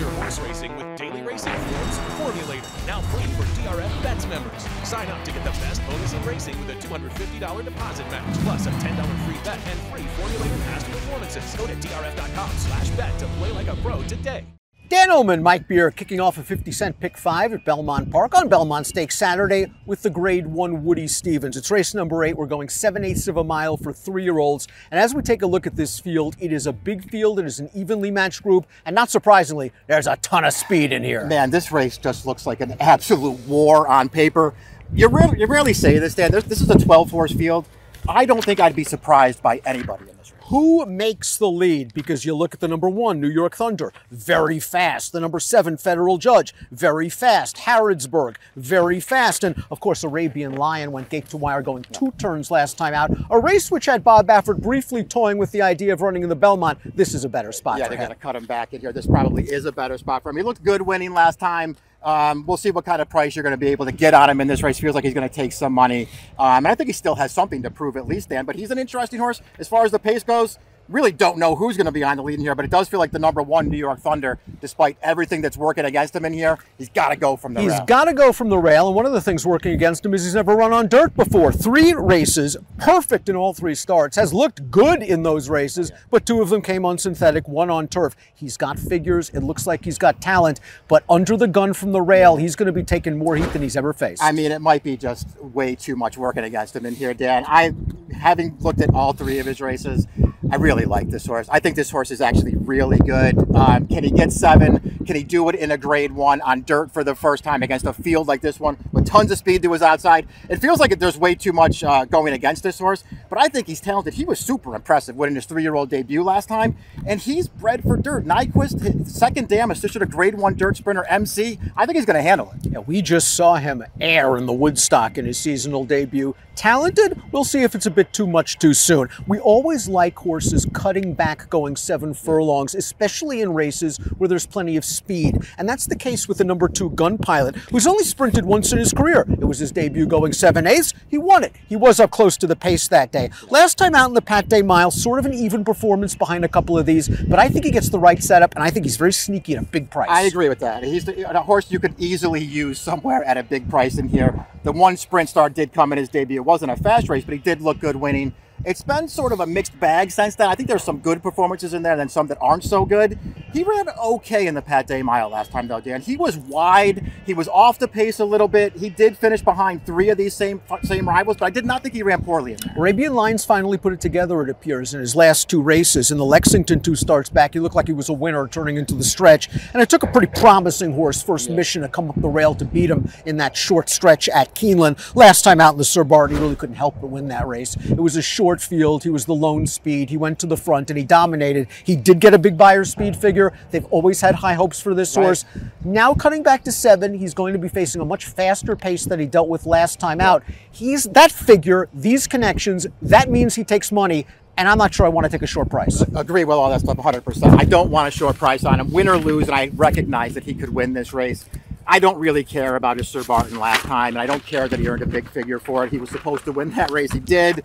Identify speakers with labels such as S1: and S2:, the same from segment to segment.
S1: your horse racing with Daily Racing Forms Formulator, now free for DRF Bets members. Sign up to get the best bonus in racing with a $250 deposit match, plus a $10 free bet and free Formulator past performances. Go to drf.com/bet to play like a pro today.
S2: Dan Illman, Mike Beer, kicking off a 50-cent pick 5 at Belmont Park on Belmont Stakes Saturday with the Grade 1 Woody Stevens. It's race number 8. We're going 7/8 of a mile for 3-year-olds. And as we take a look at this field, it is a big field. It is an evenly matched group. And not surprisingly, there's a ton of speed in here.
S3: Man, this race just looks like an absolute war on paper. You rarely say this, Dan. This is a 12-horse field. I don't think I'd be surprised by anybody in this race.
S2: Who makes the lead? Because you look at the number 1, New York Thunder, very fast. The number 7, Federal Judge, very fast. Harrodsburg, very fast. And, of course, Arabian Lion went gate to wire going 2 turns last time out. A race which had Bob Baffert briefly toying with the idea of running in the Belmont. This is a better spot for him.
S3: Yeah, they're going to cut him back in here. This probably is a better spot for him. He looked good winning last time. We'll see what kind of price you're going to be able to get on him in this race. Feels like he's going to take some money. And I think he still has something to prove at least, Dan. But he's an interesting horse. As far as the pace goes, really don't know who's going to be on the lead in here, but it does feel like the number 1 New York Thunder, despite everything that's working against him in here, he's got to go from the rail.
S2: He's got to go from the rail, and one of the things working against him is he's never run on dirt before. 3 races, perfect in all 3 starts, has looked good in those races, but 2 of them came on synthetic, 1 on turf. He's got figures, it looks like he's got talent, but under the gun from the rail, he's going to be taking more heat than he's ever faced.
S3: I mean, it might be just way too much working against him in here, Dan. Having looked at all 3 of his races, I really like this horse. I think this horse is actually really good. Can he get 7? Can he do it in a Grade 1 on dirt for the first time against a field like this one with tons of speed to his outside? It feels like there's way too much going against this horse, but I think he's talented. He was super impressive winning his 3-year-old debut last time, and he's bred for dirt. Nyquist, second dam, assisted a Grade 1 dirt sprinter MC. I think he's going to handle it.
S2: Yeah, we just saw him air in the Woodstock in his seasonal debut. Talented? We'll see if it's a bit too much too soon. We always like horses cutting back going 7 furlongs, especially in races where there's plenty of speed. And that's the case with the number 2 Gun Pilot, who's only sprinted once in his career. It was his debut going 7/8. He won it. He was up close to the pace that day. Last time out in the Pat Day Mile, sort of an even performance behind a couple of these, but I think he gets the right setup, and I think he's very sneaky at a big price.
S3: I agree with that. He's a horse you could easily use somewhere at a big price in here. The 1 sprint start did come in his debut. It wasn't a fast race, but he did look good winning. It's been sort of a mixed bag since then. I think there's some good performances in there and then some that aren't so good. He ran okay in the Pat Day Mile last time, though, Dan. He was wide. He was off the pace a little bit. He did finish behind 3 of these same rivals, but I did not think he ran poorly in there.
S2: Arabian Lions finally put it together, it appears, in his last 2 races. In the Lexington 2 starts back, he looked like he was a winner turning into the stretch. And it took a pretty promising horse first mission to come up the rail to beat him in that short stretch at Keeneland. Last time out in the Sir Bart, he really couldn't help but win that race. It was a short field. He was the lone speed. He went to the front and he dominated. He did get a big buyer speed figure. They've always had high hopes for this horse. Now cutting back to 7, he's going to be facing a much faster pace than he dealt with last time out. He's that figure, these connections, that means he takes money. And I'm not sure I want to take a short price.
S3: Agree with all that stuff 100%. I don't want a short price on him. Win or lose, and I recognize that he could win this race. I don't really care about his Sir Barton last time, and I don't care that he earned a big figure for it. He was supposed to win that race. He did.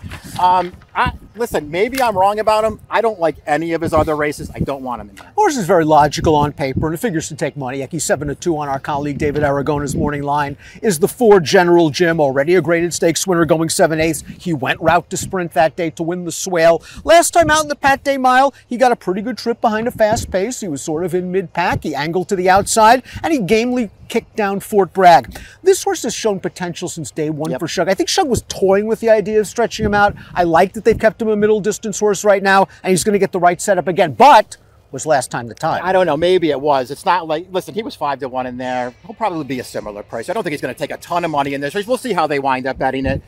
S3: Listen, maybe I'm wrong about him. I don't like any of his other races. I don't want him in there.
S2: Horse is very logical on paper, and it figures to take money. He's 7-2 on our colleague David Aragona's morning line. Is the 4 General Jim, already a graded stakes winner, going 7/8. He went route to sprint that day to win the Swale. Last time out in the Pat Day Mile, he got a pretty good trip behind a fast pace. He was sort of in mid-pack. He angled to the outside, and he gamely kicked down Fort Bragg. This horse has shown potential since day 1 for Shug. I think Shug was toying with the idea of stretching him out. I like that they've kept him a middle distance horse right now, and he's going to get the right setup again. But was last time the time?
S3: I don't know. Maybe it was. It's not like, listen, he was 5-1 in there. He'll probably be a similar price. I don't think he's going to take a ton of money in this race. We'll see how they wind up betting it.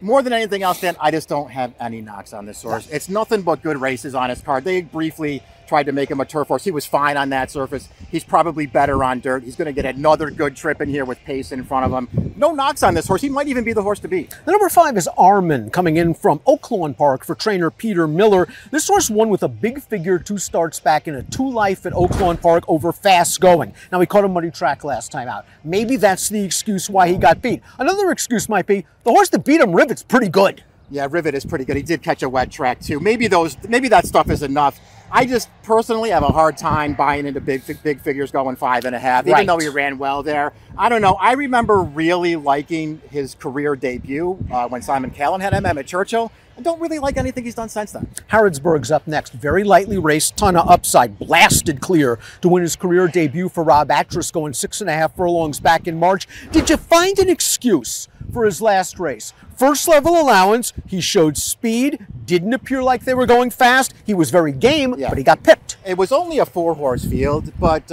S3: More than anything else, Dan, I just don't have any knocks on this horse. It's nothing but good races on his card. They briefly tried to make him a turf horse. He was fine on that surface. He's probably better on dirt. He's going to get another good trip in here with pace in front of him. No knocks on this horse. He might even be the horse to beat.
S2: The number 5 is Armin, coming in from Oaklawn Park for trainer Peter Miller. This horse won with a big figure 2 starts back in a 2-life at Oaklawn Park over fast going. Now, he caught a muddy track last time out. Maybe that's the excuse why he got beat. Another excuse might be the horse that beat him, Rivet's pretty good.
S3: Yeah, Rivet is pretty good. He did catch a wet track too. Maybe that stuff is enough. I just personally have a hard time buying into big figures going 5.5, even though he ran well there. I don't know. I remember really liking his career debut when Simon Callan had him at Churchill. I don't really like anything he's done since then.
S2: Harrodsburg's up next. Very lightly raced, ton of upside, blasted clear to win his career debut for Rob Atras, going 6.5 furlongs back in March. Did you find an excuse for his last race? First level allowance, he showed speed, didn't appear like they were going fast. He was very game, but he got pipped.
S3: It was only a 4-horse field, but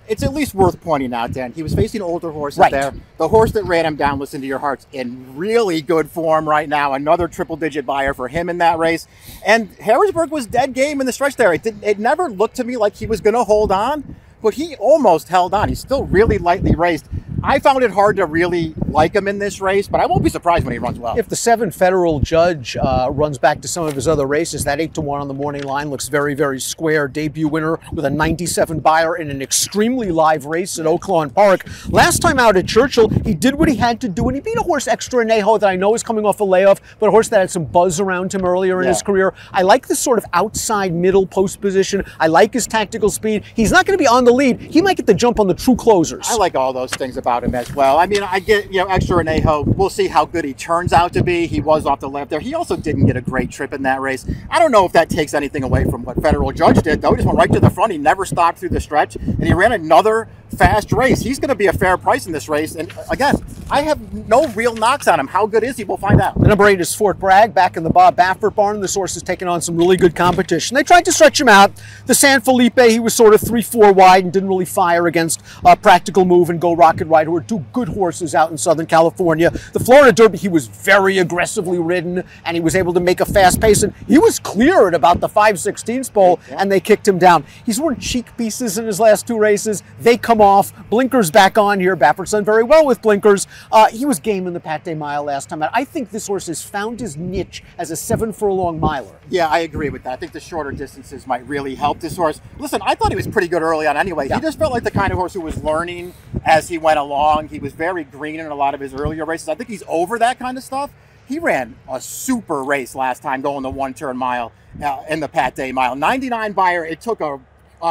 S3: it's at least worth pointing out, Dan. He was facing older horses there. The horse that ran him down, Listen to Your Heart's in really good form right now. Another triple-digit buyer for him in that race. And Harrisburg was dead game in the stretch there. It never looked to me like he was going to hold on, but he almost held on. He's still really lightly raced. I found it hard to really like him in this race, but I won't be surprised when he runs well.
S2: If the 7 Federal Judge runs back to some of his other races, that 8-1 on the morning line looks very, very square. Debut winner with a 97 buyer in an extremely live race at Oaklawn Park. Last time out at Churchill, he did what he had to do, and he beat a horse, Extra Anejo, that I know is coming off a layoff, but a horse that had some buzz around him earlier in his career. I like this sort of outside middle post position. I like his tactical speed. He's not going to be on the lead. He might get the jump on the true closers.
S3: I like all those things about him as well. I mean, I get, Extra Anejo, we'll see how good he turns out to be. He was off the left there. He also didn't get a great trip in that race. I don't know if that takes anything away from what Federal Judge did, though. He just went right to the front. He never stopped through the stretch, and he ran another fast race. He's going to be a fair price in this race. And again, I have no real knocks on him. How good is he? We'll find out.
S2: The number 8 is Fort Bragg, back in the Bob Baffert barn. This horse is taking on some really good competition. They tried to stretch him out. The San Felipe, he was sort of 3-4 wide and didn't really fire against Practical Move and Go Rocket Ride, who are two good horses out in Southern California. The Florida Derby, he was very aggressively ridden, and he was able to make a fast pace, and he was clear at about the 5/16 pole, and they kicked him down. He's worn cheek pieces in his last 2 races. They come off. Blinkers back on here. Baffert's done very well with blinkers. He was game in the Pat Day Mile last time out. I think this horse has found his niche as a 7 furlong miler.
S3: Yeah, I agree with that. I think the shorter distances might really help this horse. Listen, I thought he was pretty good early on anyway. He just felt like the kind of horse who was learning as he went along. He was very green in a lot of his earlier races. I think he's over that kind of stuff. He ran a super race last time going the 1-turn mile in the Pat Day Mile. 99 buyer. It took a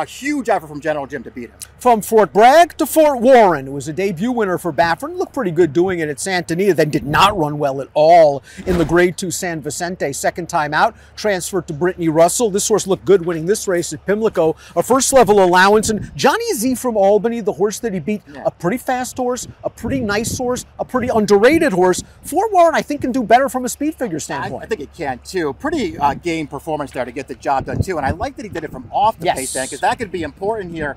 S3: huge effort from General Jim to beat him.
S2: From Fort Bragg to Fort Warren, who was a debut winner for Baffert. Looked pretty good doing it at Santa Anita, then did not run well at all in the Grade 2 San Vicente. Second time out, transferred to Brittany Russell. This horse looked good winning this race at Pimlico. A first level allowance. And Johnny Z from Albany, the horse that he beat, a pretty fast horse, a pretty nice horse, a pretty underrated horse. Fort Warren, I think, can do better from a speed figure standpoint.
S3: I think it can, too. Pretty game performance there to get the job done, too. And I like that he did it from off the pace stand, because that could be important here.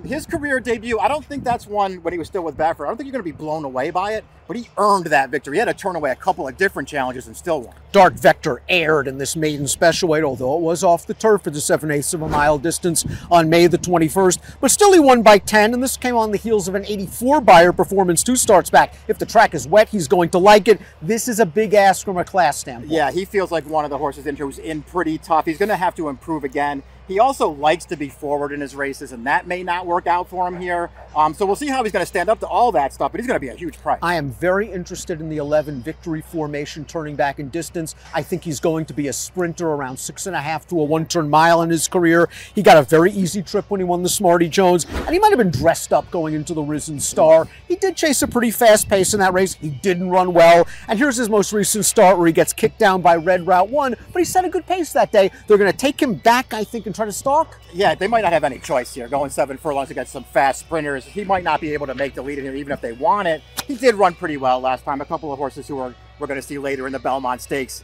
S3: His career debut, I don't think that's one when he was still with Baffert. I don't think you're going to be blown away by it, but he earned that victory. He had to turn away a couple of different challenges and still won.
S2: Dark Vector aired in this maiden special weight, although it was off the turf for the 7/8 of a mile distance on May the 21st. But still he won by 10, and this came on the heels of an 84 buyer performance 2 starts back. If the track is wet, he's going to like it. This is a big ask from a class standpoint.
S3: Yeah, he feels like one of the horses in here who's in pretty tough. He's going to have to improve again. He also likes to be forward in his races, and that may not work out for him here. So we'll see how he's going to stand up to all that stuff, but he's going to be a huge price.
S2: I am very interested in the 11 Victory formation turning back in distance. I think he's going to be a sprinter around 6.5 to a 1-turn mile in his career. He got a very easy trip when he won the Smarty Jones, and he might have been dressed up going into the Risen Star. He did chase a pretty fast pace in that race. He didn't run well, and here's his most recent start where he gets kicked down by Red Route 1, but he set a good pace that day. They're going to take him back, I think, and try to stalk.
S3: Yeah, they might not have any choice here. Going 7 furlongs against some fast sprinters. He might not be able to make the lead in here even if they want it. He did run pretty well last time. A couple of horses who we're going to see later in the Belmont Stakes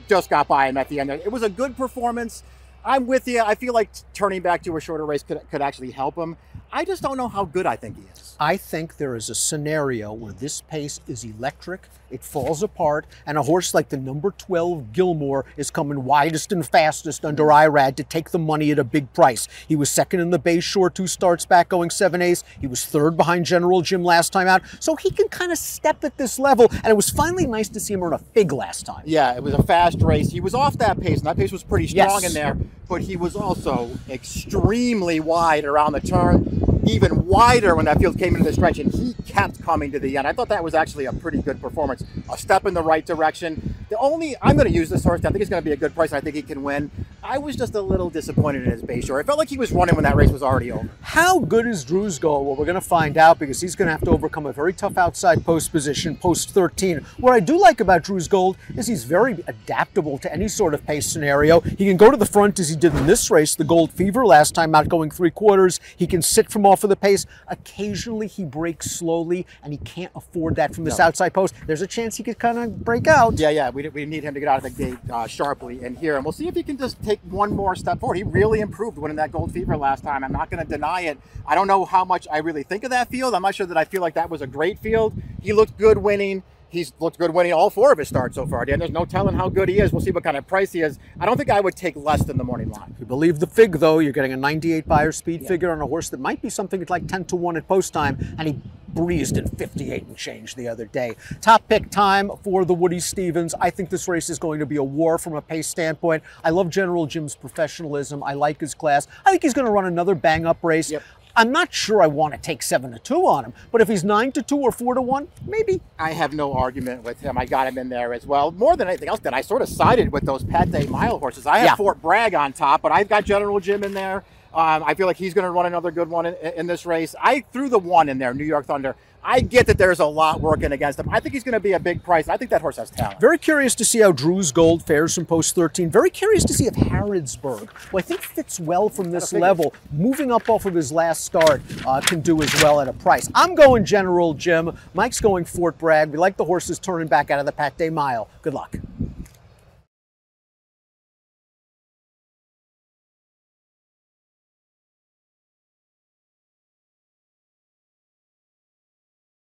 S3: just got by him at the end. It was a good performance. I'm with you. I feel like turning back to a shorter race could actually help him. I just don't know how good I think he is.
S2: I think there is a scenario where this pace is electric, it falls apart, and a horse like the number 12 Gilmore is coming widest and fastest under IRAD to take the money at a big price. He was second in the Bay Shore 2 starts back going 7/8. He was third behind General Jim last time out, so he can kind of step at this level, and it was finally nice to see him earn a fig last time.
S3: Yeah, it was a fast race. He was off that pace, and that pace was pretty strong in there, but he was also extremely wide around the turn. Even wider when that field came into the stretch, and he kept coming to the end. I thought that was actually a pretty good performance. A step in the right direction. I'm going to use this horse. I think he's going to be a good price, and I think he can win. I was just a little disappointed in his base short. It felt like he was running when that race was already over.
S2: How good is Drew's goal? Well, we're going to find out because he's going to have to overcome a very tough outside post position, post 13. What I do like about Drew's Gold is he's very adaptable to any sort of pace scenario. He can go to the front as he did in this race, the Gold Fever last time out, going 3/4. He can sit from off of the pace. Occasionally he breaks slowly, and he can't afford that from this outside post. There's a chance he could kind of break out.
S3: Yeah, we need him to get out of the gate sharply in here, and we'll see if he can just take one more step forward. He really improved winning that Gold Fever last time. I'm not going to deny it. I don't know how much I really think of that field. I'm not sure that I feel like that was a great field. He looked good winning. He's looked good winning all 4 of his starts so far, Dan. There's no telling how good he is. We'll see what kind of price he is. I don't think I would take less than the morning line.
S2: If you believe the fig, though, you're getting a 98 buyer speed figure on a horse that might be something like 10-1 at post time, and he breezed in 58 and change the other day. Top pick time for the Woody Stevens. I think this race is going to be a war from a pace standpoint. I love General Jim's professionalism. I like his class. I think he's going to run another bang-up race.
S3: Yep.
S2: I'm not sure I want to take 7-2 on him, but if he's 9-2 or 4-1, maybe.
S3: I have no argument with him. I got him in there as well. More than anything else, that I sort of sided with those Pate Mile horses. I have Fort Bragg on top, but I've got General Jim in there. I feel like he's going to run another good one in this race. I threw the 1 in there, New York Thunder. I get that there's a lot working against him. I think he's going to be a big price. I think that horse has talent.
S2: Very curious to see how Drew's Gold fares from post 13. Very curious to see if Harrodsburg, who I think fits well from this level, moving up off of his last start, can do as well at a price. I'm going General Jim. Mike's going Fort Bragg. We like the horses turning back out of the Pate Mile. Good luck.